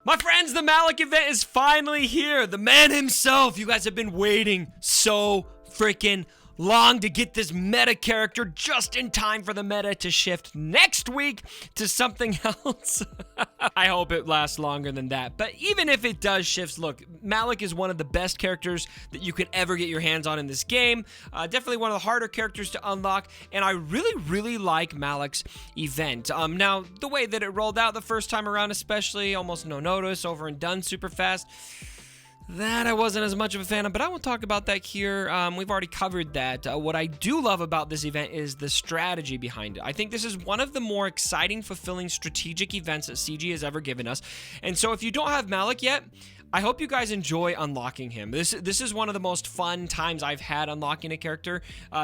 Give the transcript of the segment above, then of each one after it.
My friends, the Malak event is finally here. The man himself. You guys have been waiting so freaking long to get this meta character just in time for the meta to shift next week to something else. I hope it lasts longer than that. But even if it does shift, look, Malak is one of the best characters that you could ever get your hands on in this game. Definitely one of the harder characters to unlock. And I really like Malak's event. Now, the way that it rolled out the first time around, especially, almost no notice, over and done super fast. That I wasn't as much of a fan of, but I won't talk about that here. We've already covered that. What I do love about this event is the strategy behind it. I think this is one of the more exciting, fulfilling strategic events that CG has ever given us. And so if you don't have Malak yet, I hope you guys enjoy unlocking him. This is one of the most fun times I've had unlocking a character.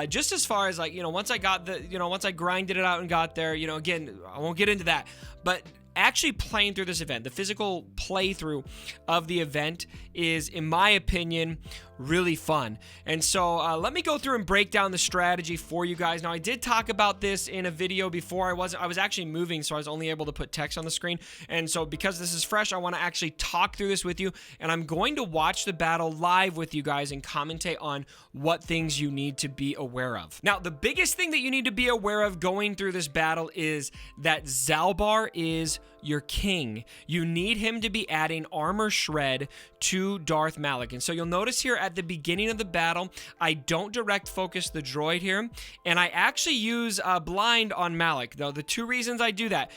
Just as far as like, once I got once I grinded it out and got there, again, I won't get into that, but actually playing through this event, the physical playthrough of the event is, in my opinion, really fun. And so let me go through and break down the strategy for you guys. Now, I did talk about this in a video before. I was actually moving, so I was only able to put text on the screen. And so because this is fresh, I want to actually talk through this with you. And I'm going to watch the battle live with you guys and commentate on what things you need to be aware of. Now, the biggest thing that you need to be aware of going through this battle is that Zaalbar is your king. You need him to be adding armor shred to Darth Malak. And so you'll notice here at the beginning of the battle, I don't direct focus the droid here, and I actually use blind on Malak. Though the two reasons I do that,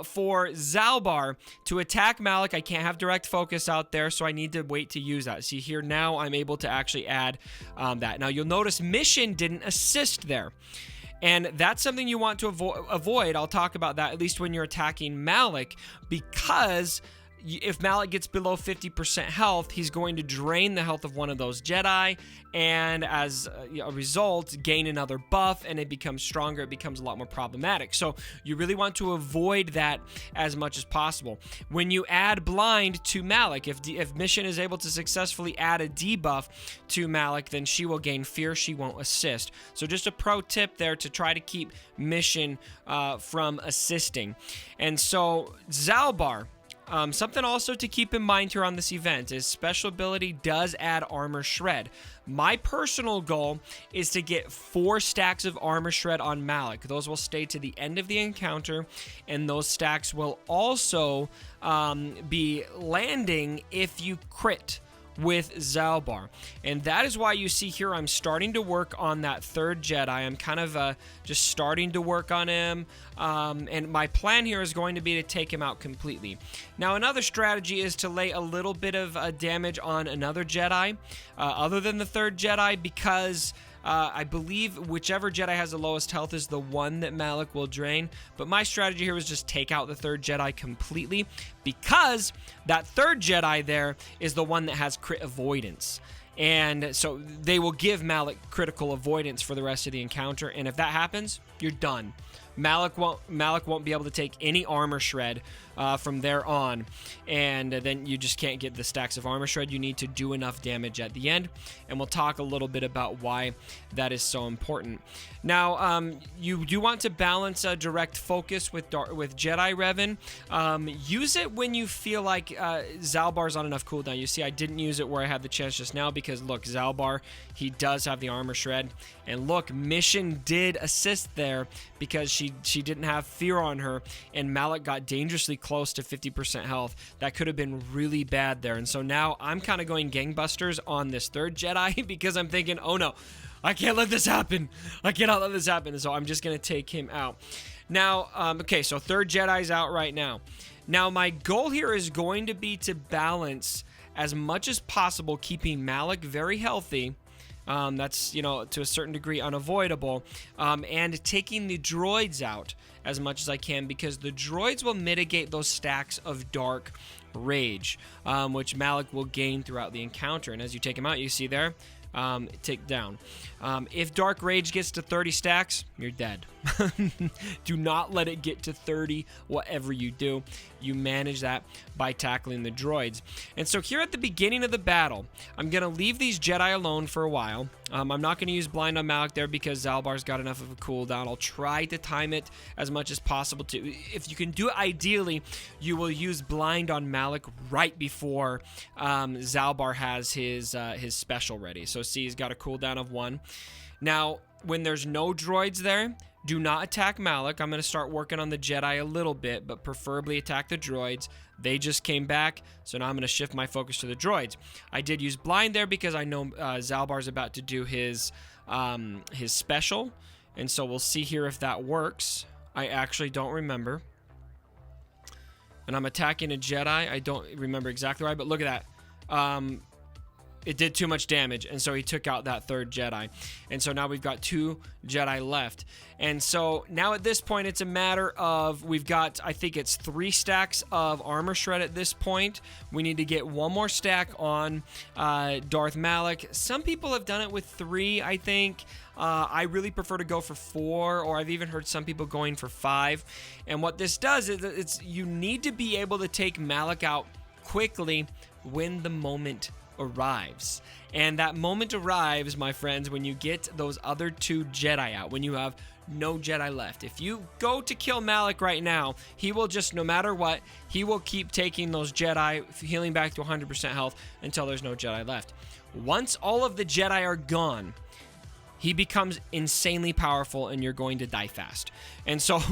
for Zaalbar to attack Malak, I can't have direct focus out there, so I need to wait to use that. See here, now I'm able to actually add that. Now you'll notice Mission didn't assist there. And that's something you want to avoid. I'll talk about that, at least when you're attacking Malak, because if Malak gets below 50% health, he's going to drain the health of one of those Jedi, and as a result, gain another buff, and it becomes stronger. It becomes a lot more problematic. So you really want to avoid that as much as possible. When you add blind to Malak, if Mission is able to successfully add a debuff to Malak, then she will gain fear. She won't assist. So just a pro tip there to try to keep Mission from assisting. And so Zaalbar, something also to keep in mind here on this event is special ability does add armor shred. My personal goal is to get 4 stacks of armor shred on Malak. Those will stay to the end of the encounter, and those stacks will also be landing if you crit with Zaalbar. And that is why you see here I'm starting to work on that third Jedi. I'm kind of just starting to work on him, and my plan here is going to be to take him out completely. Now, another strategy is to lay a little bit of damage on another Jedi other than the third Jedi, because I believe whichever Jedi has the lowest health is the one that Malak will drain. But my strategy here was just take out the third Jedi completely, because that third Jedi there is the one that has crit avoidance. And so they will give Malak critical avoidance for the rest of the encounter. And if that happens, you're done. Malak won't be able to take any armor shred from there on, and then you just can't get the stacks of armor shred. You need to do enough damage at the end, and we'll talk a little bit about why that is so important. Now, you do want to balance a direct focus with Jedi Revan. Use it when you feel like Zaalbar's on enough cooldown. You see, I didn't use it where I had the chance just now because, look, Zaalbar, he does have the armor shred, and look, Mission did assist there because she didn't have fear on her, and Malak got dangerously close to 50% health. That could have been really bad there. And so now I'm kind of going gangbusters on this third Jedi because I'm thinking, oh no, I can't let this happen. I cannot let this happen. And so I'm just going to take him out. Now, okay, so third Jedi's out right now. Now, my goal here is going to be to balance as much as possible, keeping Malak very healthy. That's, to a certain degree unavoidable, and taking the droids out as much as I can, because the droids will mitigate those stacks of dark rage, which Malak will gain throughout the encounter. And as you take him out, you see there, take down. If Dark Rage gets to 30 stacks, you're dead. Do not let it get to 30. Whatever you do, you manage that by tackling the droids. And so here at the beginning of the battle, I'm going to leave these Jedi alone for a while. I'm not going to use blind on Malak there because Zalbar's got enough of a cooldown. I'll try to time it as much as possible. If you can do it ideally, you will use blind on Malak right before Zalbar has his special ready. So see, he's got a cooldown of 1. Now, when there's no droids there, do not attack Malak. I'm going to start working on the Jedi a little bit, but preferably attack the droids. They just came back, so now I'm going to shift my focus to the droids. I did use blind there because I know Zalbar's about to do his special, and so we'll see here if that works. I actually don't remember. And I'm attacking a Jedi. I don't remember exactly right, but look at that. It did too much damage, and so he took out that 3rd Jedi. And so now we've got 2 Jedi left. And so now at this point, it's a matter of, we've got, I think it's 3 stacks of armor shred at this point. We need to get 1 more stack on Darth Malak. Some people have done it with 3, I think. I really prefer to go for 4, or I've even heard some people going for 5. And what this does is you need to be able to take Malak out quickly when the moment arrives. And that moment arrives, my friends, when you get those other 2 Jedi out, when you have no Jedi left. If you go to kill Malak right now, he will just, no matter what, he will keep taking those Jedi, healing back to 100% health until there's no Jedi left. Once all of the Jedi are gone, he becomes insanely powerful, and you're going to die fast. And so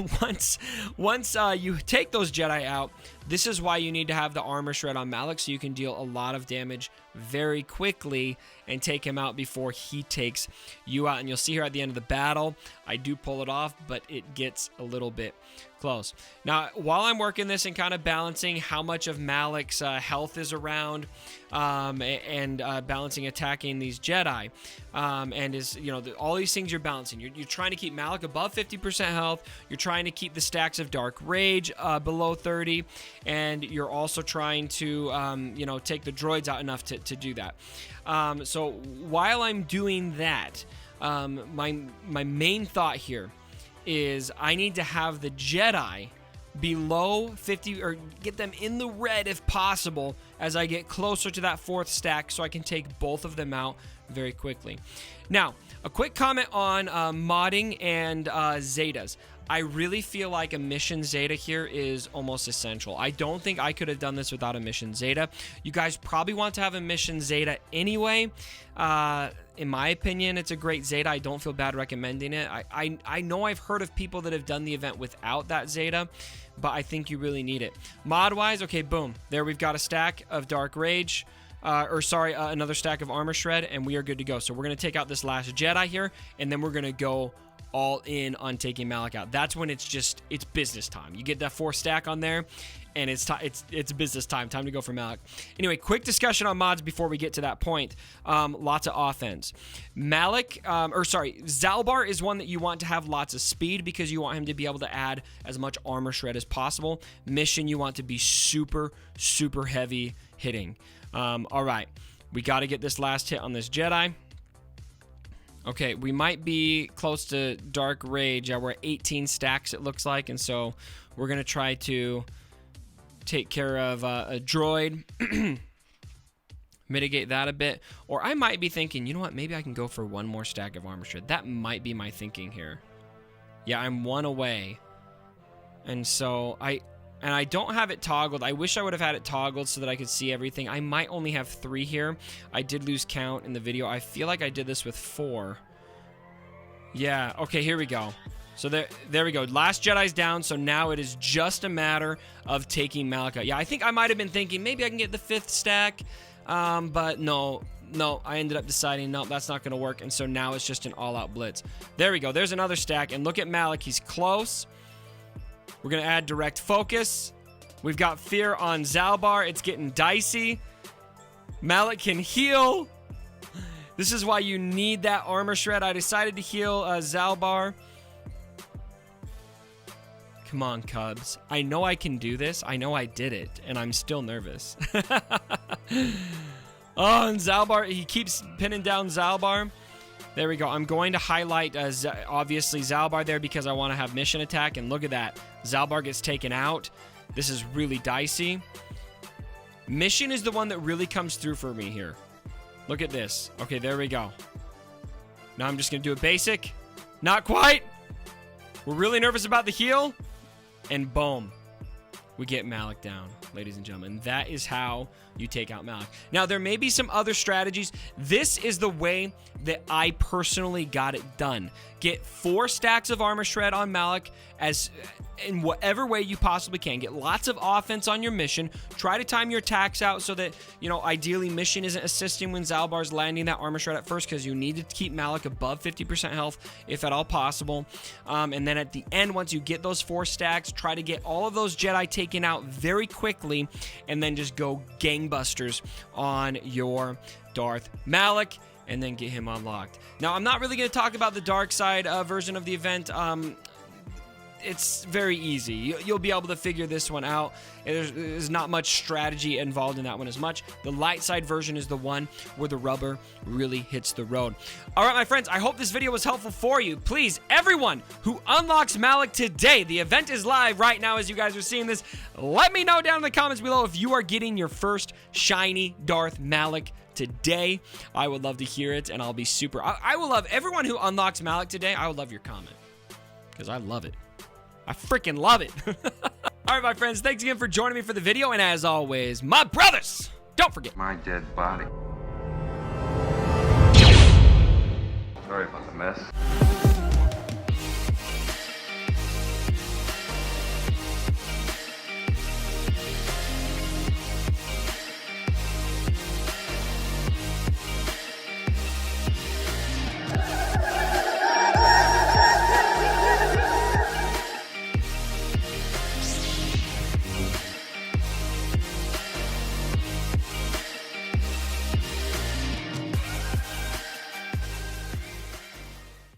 once you take those Jedi out, this is why you need to have the armor shred on Malak, so you can deal a lot of damage very quickly and take him out before he takes you out. And you'll see here at the end of the battle, I do pull it off, but it gets a little bit close. Now, while I'm working this and kind of balancing how much of Malak's health is around, and balancing attacking these Jedi, and is, you know, all these things you're balancing. You're trying to keep Malak above 50% health. You're trying to keep the stacks of Dark Rage below 30, and you're also trying to, you know, take the droids out enough to do that. So while I'm doing that, my main thought here is I need to have the Jedi below 50, or get them in the red if possible, as I get closer to that 4th stack, so I can take both of them out very quickly. Now, a quick comment on modding and Zetas. I really feel like a mission Zeta here is almost essential. I don't think I could have done this without a mission Zeta. You guys probably want to have a mission Zeta anyway. In my opinion, it's a great Zeta. I don't feel bad recommending it. I know I've heard of people that have done the event without that Zeta, but I think you really need it. Mod-wise, okay, boom. There we've got a stack of Dark Rage. Another stack of Armor Shred, and we are good to go. So we're going to take out this last Jedi here, and then we're going to go all in on taking Malak out. That's when it's business time. You get that 4 stack on there, and it's business time. Time to go for Malak. Anyway, quick discussion on mods before we get to that point. Lots of offense. Zalbar is one that you want to have lots of speed because you want him to be able to add as much armor shred as possible. Mission, you want to be super, super heavy hitting. All right, we got to get this last hit on this Jedi. Okay, we might be close to Dark Rage. Yeah, we're at 18 stacks, it looks like. And so we're going to try to take care of a droid. Mitigate that a bit. Or I might be thinking, you know what? Maybe I can go for 1 more stack of armor shred. That might be my thinking here. Yeah, I'm 1 away. And so I don't have it toggled. I wish I would have had it toggled so that I could see everything. I might only have 3 here. I did lose count in the video. I feel like I did this with 4. Yeah, okay, here we go. So there we go. Last Jedi's down, so now it is just a matter of taking Malak out. Yeah, I think I might have been thinking maybe I can get the 5th stack, but no, I ended up deciding, no, that's not going to work, and so now it's just an all-out blitz. There we go. There's another stack, and look at Malak. He's close. We're going to add direct focus. We've got fear on Zalbar. It's getting dicey. Malak can heal. This is why you need that armor shred. I decided to heal Zalbar. Come on, Cubs. I know I can do this. I know I did it, and I'm still nervous. Oh, and Zalbar, he keeps pinning down Zalbar. There we go. I'm going to highlight, obviously, Zalbar there because I want to have mission attack. And look at that. Zalbar gets taken out. This is really dicey. Mission is the one that really comes through for me here. Look at this. Okay, there we go. Now I'm just going to do a basic. Not quite. We're really nervous about the heal. And boom. We get Malak down, ladies and gentlemen. That is how you take out Malak. Now, there may be some other strategies. This is the way that I personally got it done. Get 4 stacks of armor shred on Malak in whatever way you possibly can. Get lots of offense on your mission. Try to time your attacks out so that, you know, ideally mission isn't assisting when Zalbar's landing that armor shred at first, because you need to keep Malak above 50% health if at all possible. And then at the end, once you get those 4 stacks, try to get all of those Jedi taken out very quickly, and then just go gangbusters on your Darth Malak and then get him unlocked. Now, I'm not really going to talk about the dark side version of the event. It's very easy. You'll be able to figure this one out. There's not much strategy involved in that one as much. The light side version is the one where the rubber really hits the road. All right, my friends, I hope this video was helpful for you. Please, everyone who unlocks Malak today, the event is live right now as you guys are seeing this. Let me know down in the comments below if you are getting your first shiny Darth Malak today. I would love to hear it, and I'll be super... I will love everyone who unlocks Malak today. I would love your comment, because I love it. I freaking love it. All right, my friends, thanks again for joining me for the video. And as always, my brothers, don't forget my dead body. Sorry about the mess.